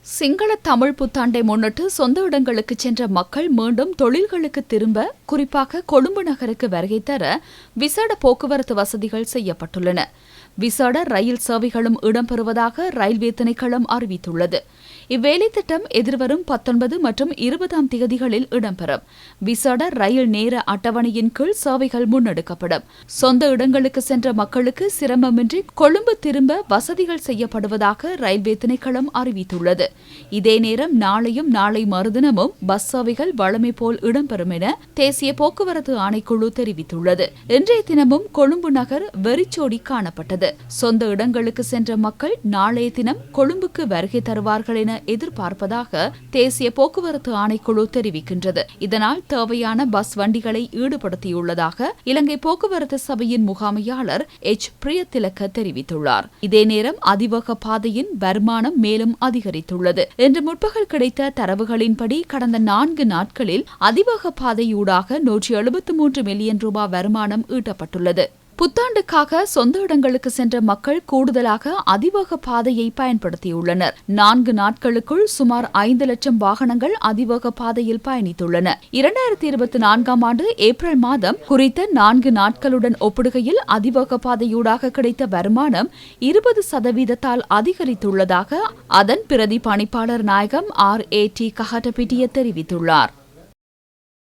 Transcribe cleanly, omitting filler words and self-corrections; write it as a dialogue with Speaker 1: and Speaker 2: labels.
Speaker 1: சிங்கள தமிழ் புத்தாண்டை முன்னிட்டு சொந்த இடங்களுக்கு சென்ற மக்கள் மீண்டும் தொழில்களுக்கு திரும்ப, குறிப்பாக கொழும்பு நகருக்கு வருகை தர விசேட போக்குவரத்து வசதிகள் செய்யப்பட்டுள்ளன. விசேட ரயில் சேவைகளும் இடம்பெறுவதாக ரயில்வே திணைக்களம் அறிவித்துள்ளது. இவ்வேலை திட்டம் எதிர்வரும் 19 மற்றும் 20ஆம் தேதிகளில் இடம்பெறும். விசேட ரயில் நேர அட்டவணையின் கீழ் சேவைகள் முன்னெடுக்கப்படும். சொந்த இடங்களுக்கு சென்ற மக்களுக்கு சிரமமின்றி கொழும்பு திரும்ப வசதிகள் செய்யப்படுவதாக ரயில்வே திணைக்களம் அறிவித்துள்ளது. இதே நேரம் நாளையும் நாளை மறுதினமும் பஸ் சேவைகள் வழமை போல் இடம்பெறும் என தேசிய போக்குவரத்து ஆணைக்குழு தெரிவித்துள்ளது. இன்றைய தினமும் கொழும்பு நகர் வெறிச்சோடி காணப்பட்டது. சொந்த இடங்களுக்கு சென்ற மக்கள் நாளைய தினம் கொழும்புக்கு வருகை தருவார்கள் என எதிர்பார்ப்பதாக தேசிய போக்குவரத்து ஆணைக்குழு தெரிவிக்கின்றது. இதனால் தேவையான பஸ் வண்டிகளை ஈடுபடுத்தியுள்ளதாக இலங்கை போக்குவரத்து சபையின் முகாமையாளர் பிரியதிலக்க தெரிவித்துள்ளார். இதே நேரம் அதிவேக பாதையின் வருமானம் மேலும் அதிகரித்துள்ளது. இன்று முற்பகல் கிடைத்த தரவுகளின்படி கடந்த 4 நாட்களில் அதிவேக பாதையூடாக 173 மில்லியன் ரூபாய் வருமானம் ஈட்டப்பட்டுள்ளது. புத்தாண்டுக்காக சொந்த இடங்களுக்கு சென்ற மக்கள் கூடுதலாக அதிவேக பாதையை பயன்படுத்தியுள்ளனர். 4 நாட்களுக்குள் சுமார் 5 லட்சம் வாகனங்கள் அதிவேக பாதையில் பயணித்துள்ளன. 2024ஆம் ஆண்டு ஏப்ரல் மாதம் குறித்த 4 நாட்களுடன் ஒப்பிடுகையில் அதிவேக பாதையூடாக கிடைத்த வருமானம் 20% அதிகரித்துள்ளதாக அதன் பிரதி பணிப்பாளர் நாயகம் RAT கஹட்டபிட்டிய தெரிவித்துள்ளார்.